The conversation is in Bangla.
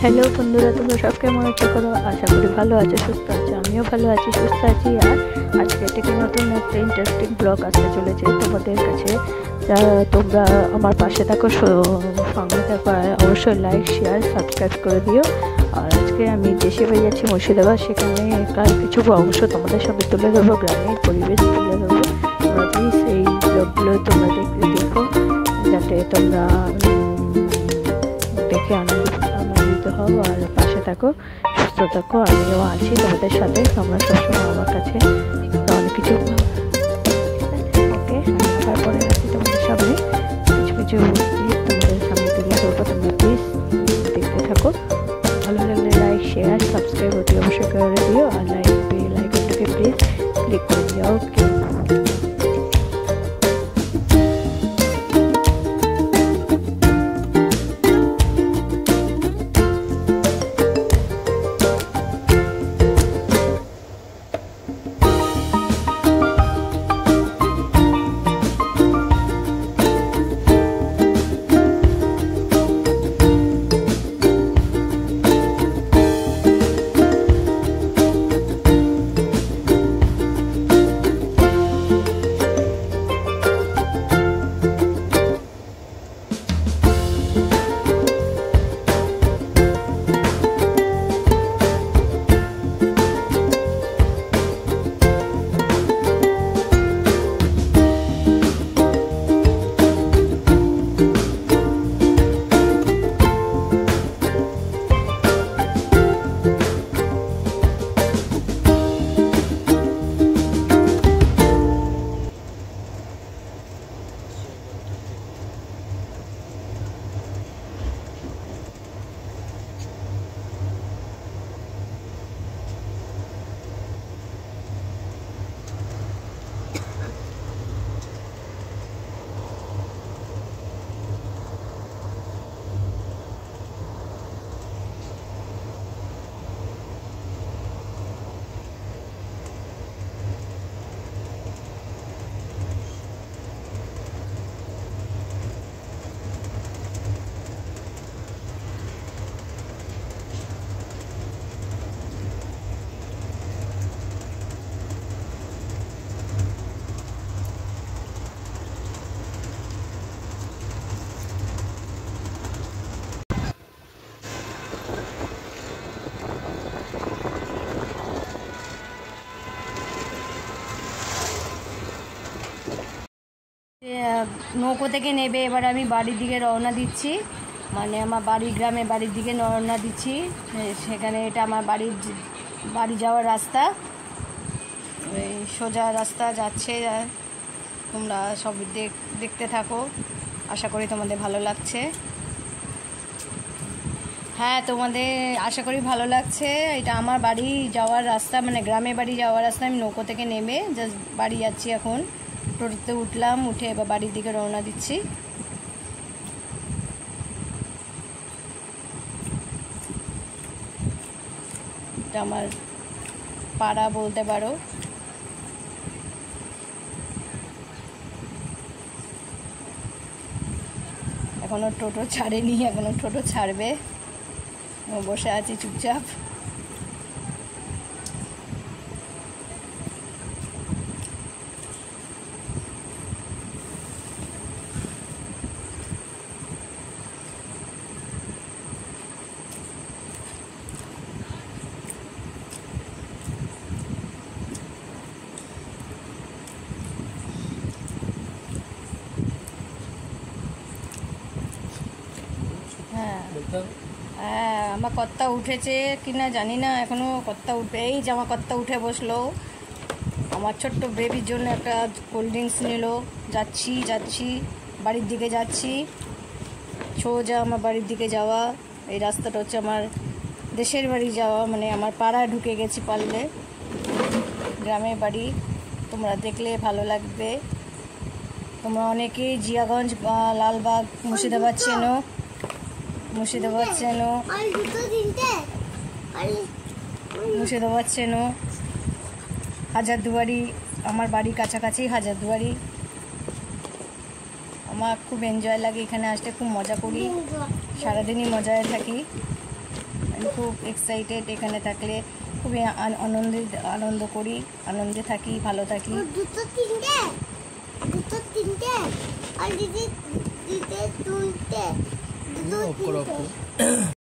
হ্যালো বন্ধুরা, তোমরা সব কেমন আছো? আশা করি ভালো আছো, সুস্থ আছো। আমিও ভালো আছি, সুস্থ আছি। আর আজকে থেকে নতুন একটা ইন্টারেস্টিং ব্লগ আসতে চলেছে তোমাদের কাছে। তোমরা আমার পাশে থাকো, সঙ্গে থাকো, আর অবশ্যই লাইক, শেয়ার, সাবস্ক্রাইব করে দিও। আর আজকে আমি দেশে পেয়ে যাচ্ছি মুর্শিদাবাদ, সেখানে কিছু অংশ তোমাদের সামনে তুলে ধরবো, গ্রামের পরিবেশ তুলে ধরবো। তোমরা প্লিজ এই ব্লগগুলো তোমরা দেখো, যাতে তোমরা দেখে আনন্দিত হও আর পাশে থাকো, সুস্থ থাকো। আমিও আছি তোমাদের সাথে, তোমরা সবসময় আমার কাছে অনেক কিছু। ওকে, তারপরে আছি তোমাদের সামনে কিছু তোমাদের সামনে তুলে ধরবো। তোমরা প্লিজ দেখতে থাকো। ভালো লাগলে লাইক, শেয়ার, সাবস্ক্রাইব অতি অবশ্যই করে দিও। আর লাইকটাকে প্লিজ ক্লিক করে দিও। ওকে, নৌকো থেকে নেবে এবার আমি বাড়ির দিকে রওনা দিচ্ছি, মানে আমার গ্রামে বাড়ির দিকে রওনা দিচ্ছি। সেখানে এটা আমার বাড়ি যাওয়ার রাস্তা, এই সোজা রাস্তা যাচ্ছে। তোমরা সব দেখতে থাকো, আশা করি তোমাদের ভালো লাগছে। হ্যাঁ, তোমাদের আশা করি ভালো লাগছে। এটা আমার বাড়ি যাওয়ার রাস্তা, মানে গ্রামে বাড়ি যাওয়ার রাস্তা। আমি নৌকো থেকে নেমে জাস্ট বাড়ি যাচ্ছি এখন। টোটোতে উঠলাম, উঠে এবার বাড়ির দিকে রওনা দিচ্ছি। এটা আমার পাড়া বলতে পারো। এখনো টোটো ছাড়েনি, এখনো টোটো ছাড়বে। বসে আছি চুপচাপ। হ্যাঁ, আমার কর্তা উঠেছে কিনা জানি না, এখনো কর্তা এই যে আমার কর্তা উঠে বসলো। আমার ছোট্ট বেবির জন্য একটা কোল্ড ড্রিঙ্কস নিল। যাচ্ছি বাড়ির দিকে যাচ্ছি, সোজা আমার বাড়ির দিকে যাওয়া। এই রাস্তাটা হচ্ছে আমার দেশের বাড়ি যাওয়া, মানে আমার পাড়ায় ঢুকে গেছি পারলে। গ্রামের বাড়ি তোমরা দেখলে ভালো লাগবে। তোমরা অনেকেই জিয়াগঞ্জ, লালবাগ, মুর্শিদাবাদ চেনো, হাজারদুয়ারি আমার বাড়ি কাছাকাছি। হাজারদুয়ারি আমার খুব এনজয় লাগে, এখানে আসতে খুব মজা করি, সারাদিনই মজায় থাকি। আমি খুব এক্সাইটেড এখানে থাকলে, খুবই আনন্দ করি, আনন্দে থাকি, ভালো থাকি। দুটো তিনটে আর দিদি তুলতে দুটো তিনটে